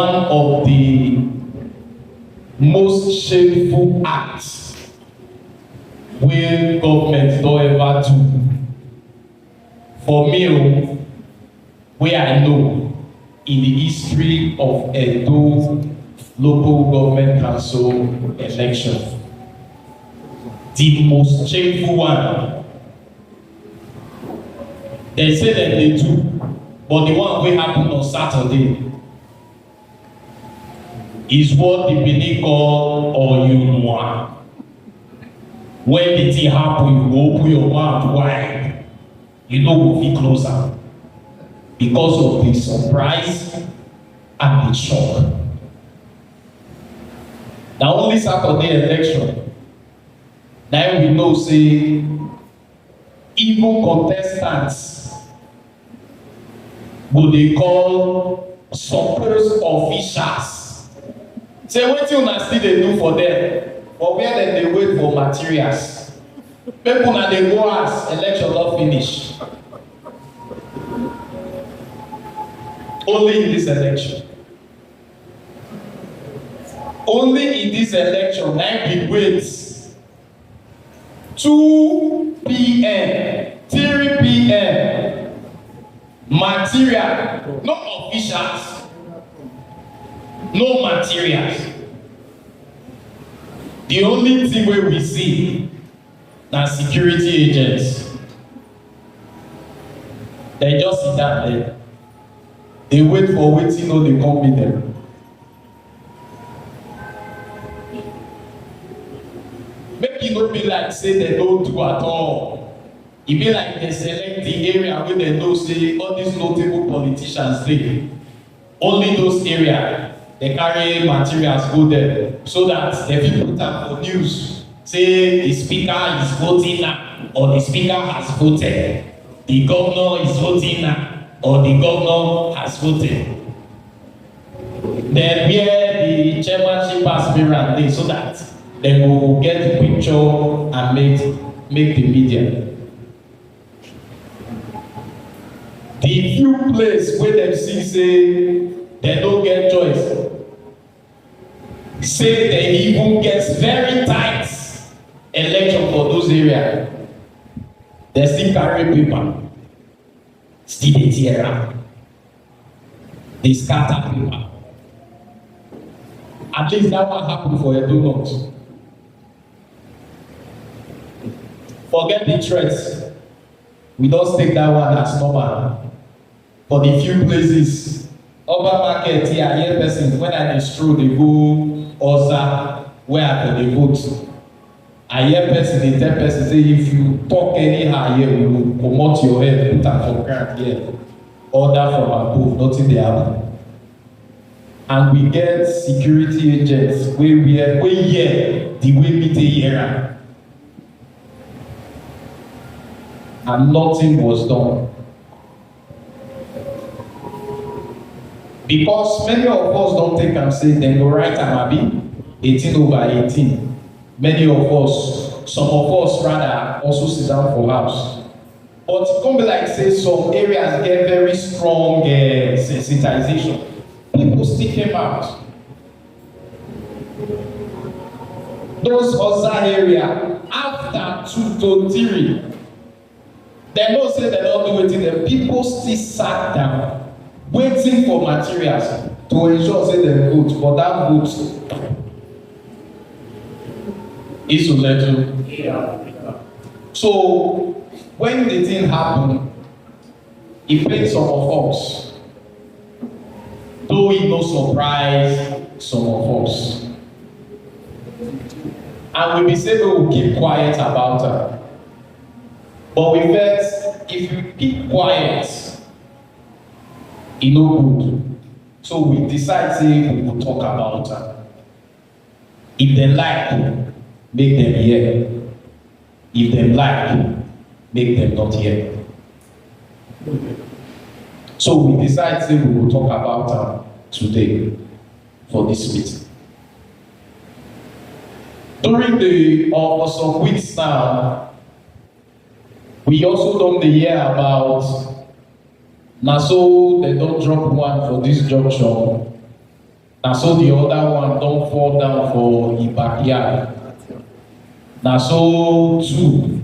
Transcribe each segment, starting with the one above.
one of the most shameful acts wey government don ever do for me wey I know in the history of Edo local government council election. The most shameful one. They say that they do, but the one wey happen on Saturday is what the Benin call Oyunwa. When the thing happen, you go open your mouth wide. You no go fit close am because of the surprise and the shock. Na only Saturday election, na we know say even contestants go dey call supposed officials. Say wetin una still dey do for them, for where dem dey wait for materials. Make una dey go house, election don finish. Only in this election. Only in this election, na we wait 2 p.m., 3 p.m. material, no officials, no materials. The only thing wey we see na security agents. They just sit down there. They wait for wetin no dey come meet them. Make e no be like say they don't do at all. E be like they select the area wey they know say all these notable politicians dey. Only those areas they carry materials go there so that they fit put am for news. Say the speaker is voting now, or the speaker has voted. The governor is voting now, or the governor has voted. Then where the chairmanship aspirant dey, so that they go get the picture and make the media. The few place where dem see say they don't get choice, say they even get very tight election for those areas. They still carry paper, still dey tear am, they scatter paper. At least that one happen for Edo North. Forget the threats. We don't take that one as normal. For the few places, Oba market here, I hear persons when I dey stroll, they go Oza, where I go dey vote. I hear person dey tell person say if you talk anyhow here, we will comot your head, put am for ground here. Order from above, nothing dey happen. And we get security agents wey hear the way we dey hear am. And nothing was done. Because many of us don't take am say dem go write am abi 18/18. Many of us, some of us rather, also sit down for house. But it come be like say some areas get very strong sensitization. People still came out. Those other area after 2 to 3. They know say they don't do wetin dem. People still sat down waiting for materials to ensure say dem vote, but that vote is to let you. So when the thing happen, it pains some of us, though it no surprise some of us, and we be say we will keep quiet about it. But we felt if you keep quiet, e no good. So we decide say we will talk about it. If they like, make them hear. If they like, make them not hear. So we decide say we will talk about it today for this meeting. During the some weeks now, we also don't hear about na so they don't drop one for this junction Na so the other one don fall down for the backyard. Na so two,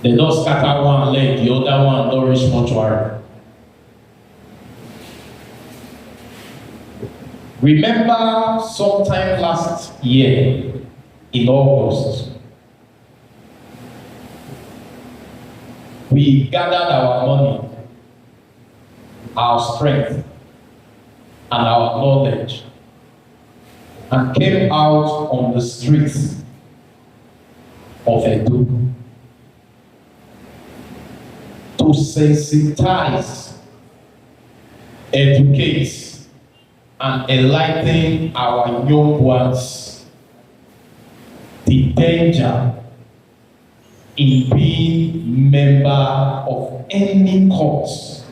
they don scatter one leg, the other one don reach mortuary. Remember sometime last year in August, we gathered our money, our strength, and our knowledge, and came out on the streets of Edo to sensitize, educate, and enlighten our young ones the danger in being member of any cause.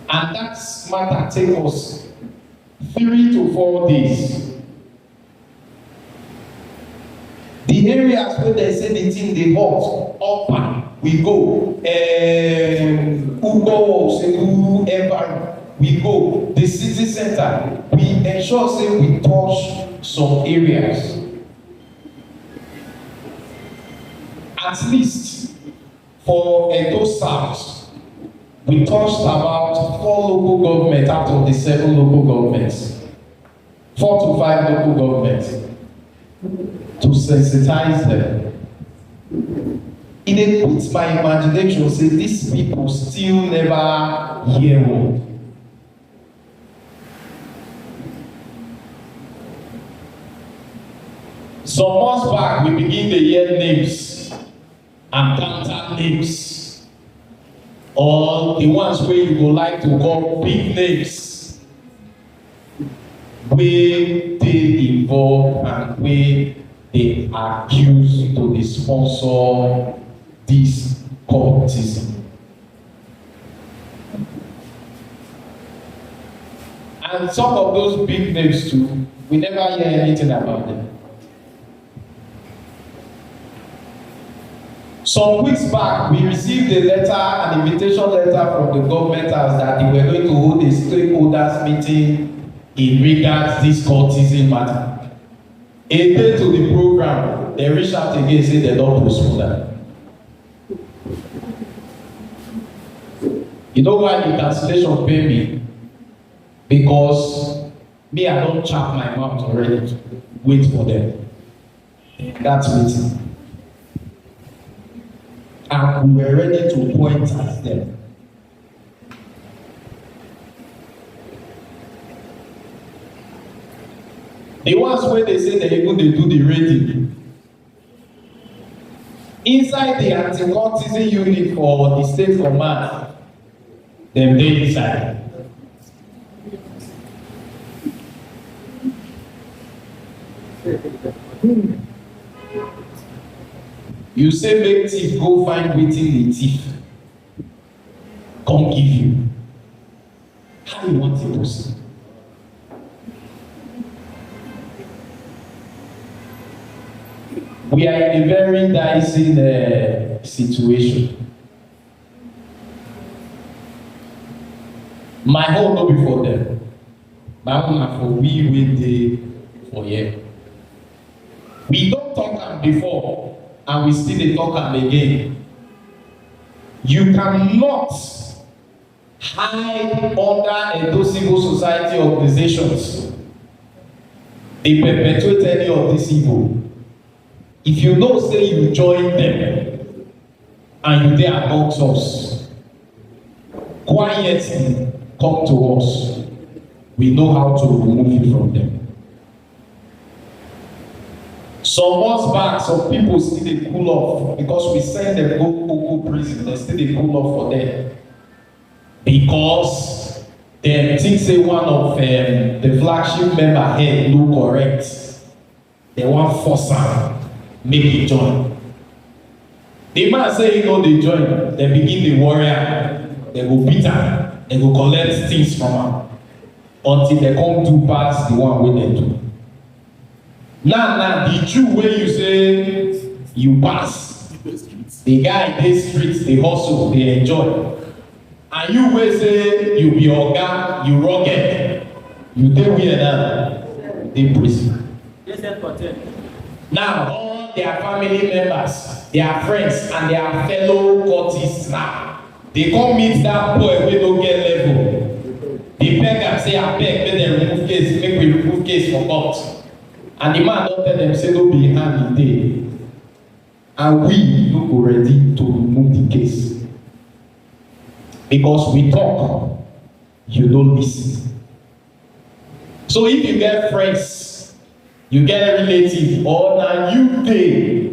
And that matter take us 3 to 4 days. The areas where they say the thing they hot, up we go. Ugo, say whoever we go. The city center, we ensure say we touch some areas. At least for Edo South, we touched about 4 local governments out of the 7 local governments. 4 to 5 local governments to sensitize them. It puts my imagination say these people still never hear word. Some months back, we begin to hear names and counter names, or the ones where you go like to call big names, where they involve and where they accuse to the sponsor this cultism. And some of those big names too, we never hear anything about them. Some weeks back, we received a letter, an invitation letter from the government house that they were going to hold a stakeholders meeting in regards to this cultism matter. A day to the program, they reached out again and said they don't postpone that. You know why the cancellation pay me? Because me, I don't chap my mouth already to wait for them. That's waiting. And we were ready to point at them. The ones where they say they even they do the rating. Inside the anti-cultism unit for the state command, them they inside. You say make thief go find wetin the thief come give you. How you want it to see? We are in a very dicey situation. My own no be for them. My own na for we wey dey for here. We don talk am before. And we still dey talk am again. You cannot hide under Edo civil society organizations. They perpetuate any of this evil. If you know say you join them and you dey amongst us, quietly come to us. We know how to remove you from them. Some months back, some people still dey cool off because we send them go prison. They still dey cool off for them because they think say one of the flagship member head no correct. They want force am make e join. The man say he no dey join. They begin dey worry am. They go beat am. They go collect things from am until they come do pass the one wey dem do. Now, the Jew wey you say you pass, the guy dey streets, dey hustle, dey enjoy, And you will say you be oga, you rugged, you dey where now? Dey prison. Now all their family members, their friends, and their fellow courtists now, they come meet that boy wey no get level. They beg am say abeg make dem remove case, make we remove case for court. And the man don tell them say no be hand e dey. And we no go ready to remove the case. Because we talk, you don't listen. So if you get friends, you get a relative, or now you dey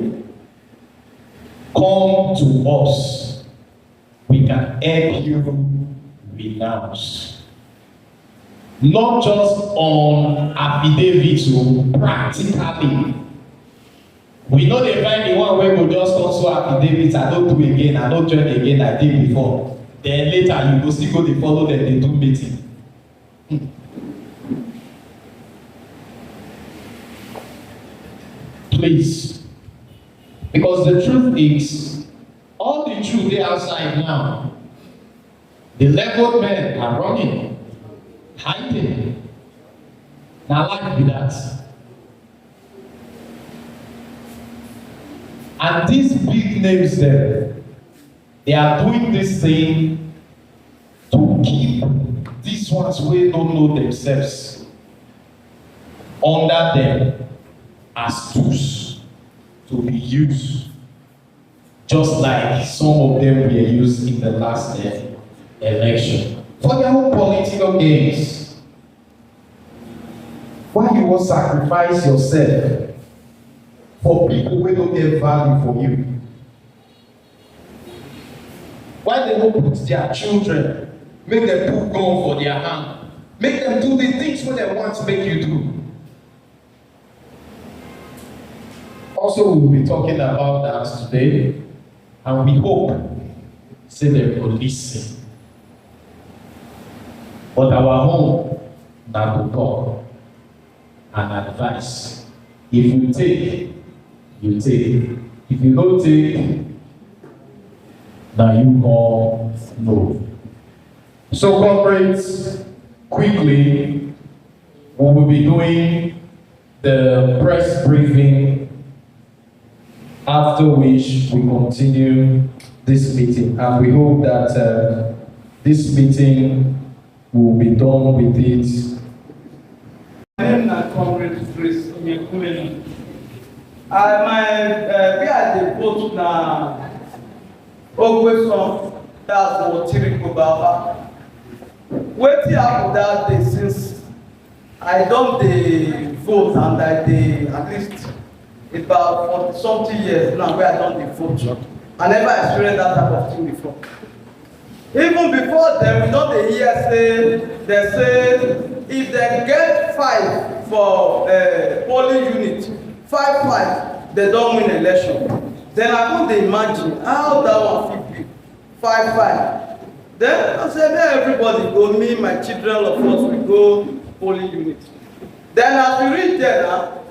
come to us, we can help you renounce. Not just on affidavit, practically. We know they find the one where we just come so affidavit, I don't do again, I don't join again, I did before. Then later you go still go dey follow them, they do meeting. Please. Because the truth is, all the truth dey outside now. The leveled men are running, hiding. Now life be that. And these big names there, they are doing this thing to keep these ones wey don't know themselves under them as tools to be used, just like some of them were used in the last election for their own political gains. Why you want sacrifice yourself for people wey don't get value for you? Why they don't put their children, make them put gun for their hand, make them do the things what they want to make you do? Also, we will be talking about that today, and we hope say they will listen. But our home na to talk and advice. If you take, you take. If you don't take, now you all know. So, comrades, quickly, we will be doing the press briefing, after which we continue this meeting. And we hope that this meeting will be done with it. My name is Comrade Chris Onyekumeni. We are the vote now. Always on that's what Civic Obaba. Waiting after that day since I done the vote and I did at least about 40-something years now where I done the vote. I never experienced that type of thing before. Even before then, we don't hear they say if they get 5 for polling unit, 5, they don't win election. Then I couldn't imagine how that one fit be 5. Then I said, everybody go, me, my children, of course, we go polling unit. Then as we reach there now,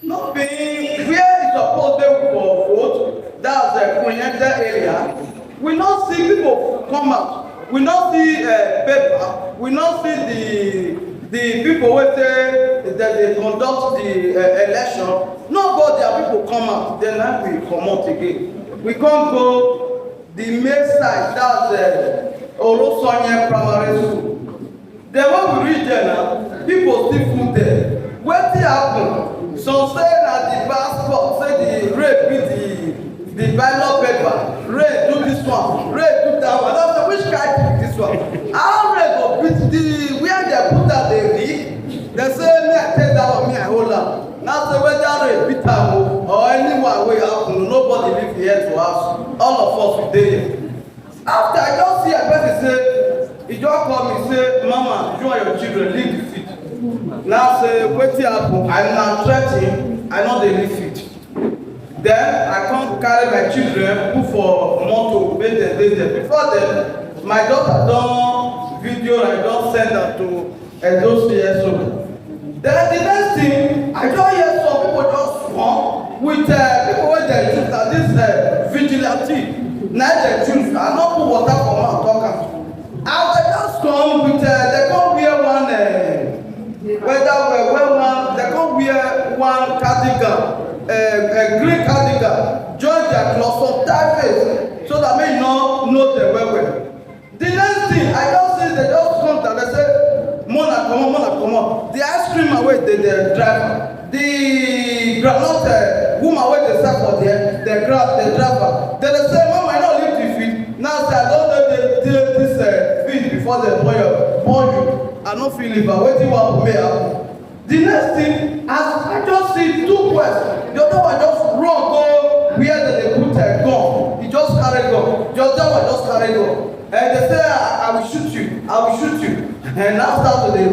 not being where it's supposed to be for vote, that's the connected area. We not see people come out. We not see paper. We not see the people who say that they conduct the election. Nobody are people come out. Then we come out again. We can't go the main side. That's Orosonye Primary School. Then when we reach there now, people still food there. What happened? So say that the passport, say the rape with the ballot paper, rape do this one, rape do that one. I don't know which kind this one. How rape go with the where they put out the rig? They say me I take that one, me I hold up. Now say whether rape beat or anyone way happen, nobody live here to us. All of us we dey. After I just see a person say, he just call me say, Mama, you and your children leave the field. Now say, what happen? I'm not threatening, I know they leave it. Then I can't carry my children, put for motor, make them dey there. Before then, my daughter done video, I don't send her to those CSO. Then the next thing, I don't hear some people just swarm with people with their choose that this vigilante. Now they choose, I don't put water for my talker. whether one they come wear one cardigan, a green cardigan, join their club for typeface so that may not know them well. The next thing I just see they just come and they say mona come on. The ice cream away the driver, the groundnut woman wey dey sell for there the driver. Then they say mama I no leave the feed now say I don dey this feed before they born you I no fit leave am wetin wan make happen. The next thing as I just see two boys the other one just run go where they dey put gun he just carry gun the other one just carry gun and they say I will shoot you and now start to dey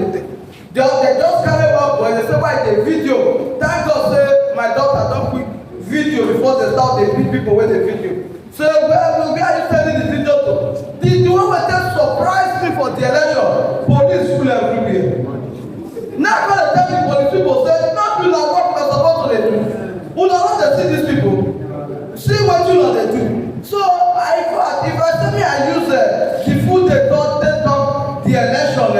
they just carry one boy they say why the video thank God say my daughter don quick video before they start dey beat people wey dey video so where are you sending the video to the one wey take surprise me for the election police full everywhere now come dey tell me police people say no be na work una suppose to dey do una no dey see these people see wetin una dey do so if I say me I use the food they talk the election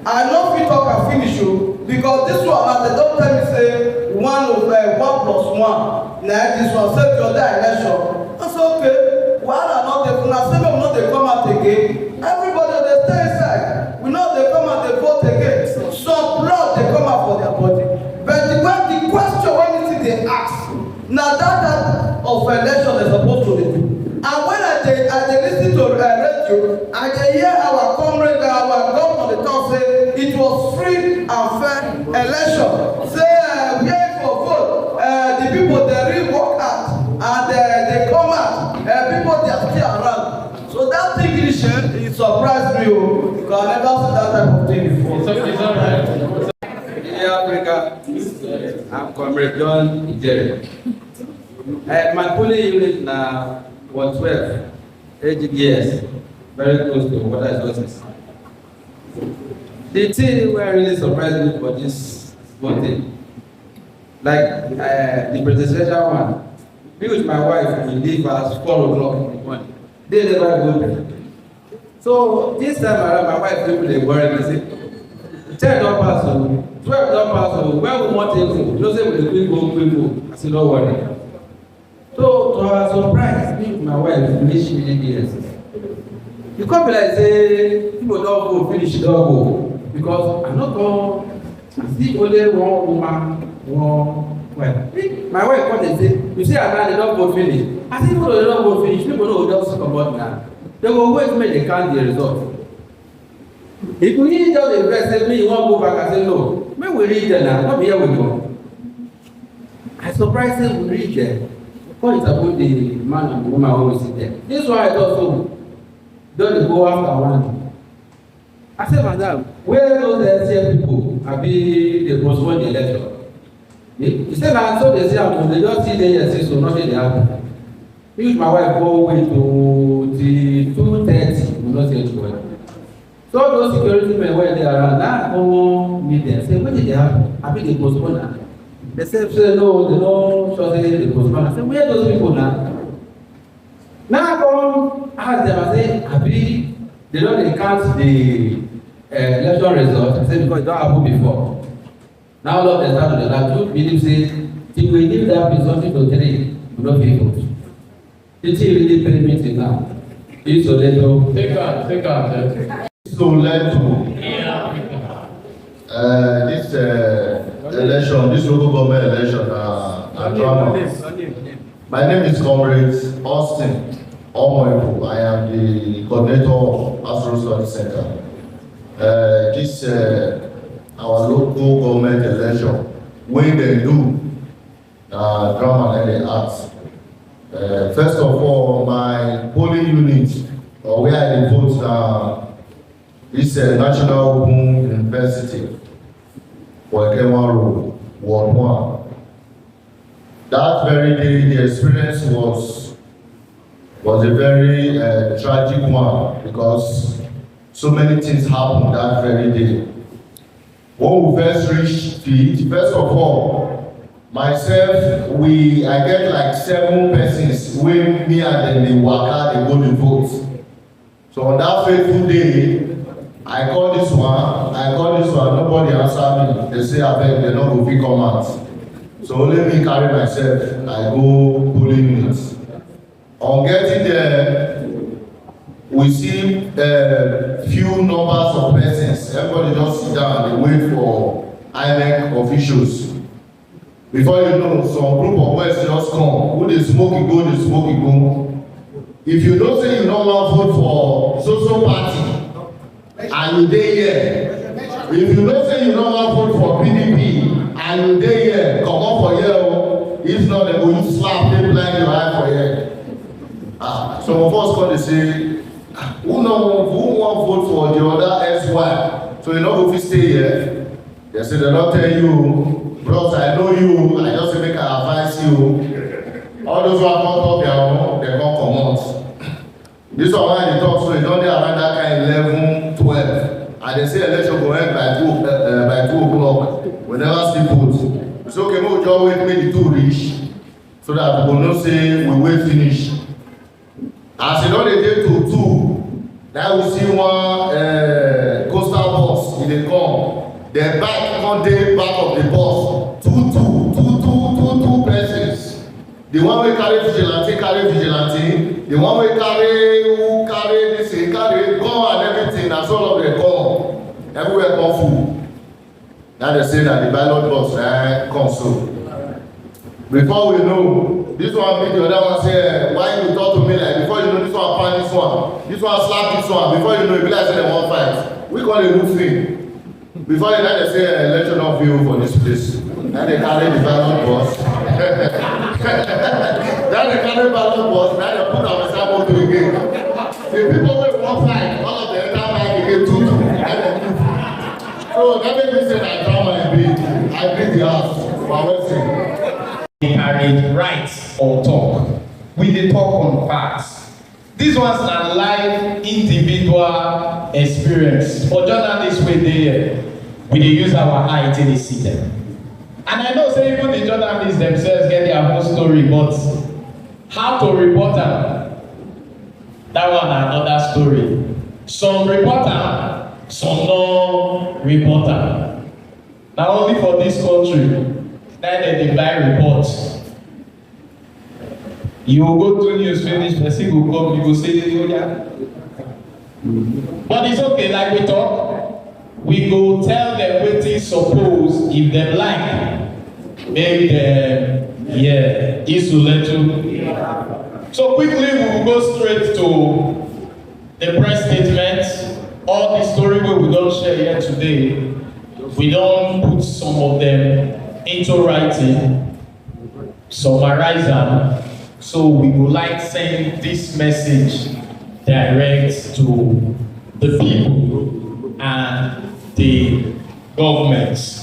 I no fit talk am finish o because this one na they don tell me say 1+1 na this one say the other election I say okay wahala no dey una say make we no dey come out again everybody dey stay inside we no dey come out dey vote again some blood dey come out for their body but the question wey me still dey ask na that of election dey suppose to dey do and when I dey lis ten to radio I dey hear our comrade our governor dey talk say it was free and fair election say where for vote the people dey really work hard and they come out people dey still around so that English e surprise me o because I never see that type of thing before. It's alright. In Africa, I'm Comrade John Ijere. My polling unit now was 12 AGDS, very close to what I just said. The thing were really surprised me for this voting, like the presidential one. Me with my wife, we leave at 4 o'clock in the morning. They never go. So this time around, my wife people they worry me say, 10 don't pass, 12 don't pass, where we want to go? You know say we quick go. I say no worry. So to our surprise, me with my wife finish many years. You can't be like say people don't go finish don't go because I'm not going. I see only one woman. Well, my wife come and say, you see a man they don't go finish. I say people they don't go finish. People know just come about now. They will wait till they count the result. If we need just the rest, say me you want go back. I say no. When we reach there now, not here we go. I surprised them we reach there. Because it's about the man and the woman who sit there. This is why I thought so. Don't go after one. I said, madam, where those LCM people have been they postpone the election? You said that so they say they just see the yesterday, so nothing they happen. If my wife go away to the 2:30, we not say it well. So those security men where they are now come meet them. Say, what did they happen? I think they postpone now. They say no, they don't show say they postpone. I say, where are those people now? Now I come ask them, I say, Abi, they don't count the election result. I say, because it don't happen before. Now all of them start to the lab, two believe say, if we give that something to 3, we don't be able to. It's really permitted now. It's a little. Take on. So led to this election, this local government election, drama. My name is Comrade Austin Omoibu. I am the coordinator of Astro Study Center. This our local government election, when they do drama and the arts. First of all, my polling unit, or where I vote, is National Open University for Ekema Road, Ward 1. That very day, the experience was a very tragic one because so many things happened that very day. When we first reached it, first of all, myself, I get like 7 persons when me and them they waka, they go to vote. So on that fateful day, I call this one, nobody answer me. They say, I beg, they no go fit come out. So only me carry myself, I go polling units. On getting there, we see few numbers of persons. Everybody just sit down and wait for INEC officials. Before you know, some group of boys just come. Who dey smoke e go, dey smoke e go. If you don't say you don't want vote for social party, and you dey here. If you don't say you don't want vote for PDP, and you dey here, come up for here o. If not, they go use slap, they blind your eye for here. Some of us come dey say, who want vote for the other SY? So you no go fit stay here. They say they don't tell you, bros, I know you, I just say make I advise you. All those who are not up their own, they come comot. This one when they talk, so you don't dey around that kind 11, 12. And they say election go end by 2 o'clock. We never see vote. It's okay, we just wait make the 2 reach. So that we will not say we wait finish. As you know, they take to 2. Now we see one coastal bus, if they come. The bike come dey back of the bus. Two persons. The one wey carry vigilante. The one wey carry this, carry gun and everything. That's all of them come. Everywhere come full. Now they say that the ballot box come so. Before we know, this one make the other one say, why you talk to me like, before you know this one pan this one slap this one, before you know, you be like say they won't fight. We call it roofing. Before you know, they say election of you for this place. Then they carry the ballot box. Then they carry ballot box, then they put our sample to again. The people wey won't fight, all of them enter back again too. So that make me say that drama is I beat the house for Western. They carried right or talk. We dey talk on facts. This one's a live individual experience. For journalists wey dey here, we dey use our eye till they see them. And I know say even the journalists themselves get their own story, but how to report am, that one na another story. Some report am, some no report am. Na only for this country. Now that they buy reports, you go to news finish, person go come, you go say, oh yeah. But it's okay, like we talk, we go tell them wetin suppose if them like, make them, yeah, isolate. So quickly we will go straight to the press statement. All the story we don't share here today, we don't put some of them into writing, summarize them, so we would like send this message direct to the people and the governments.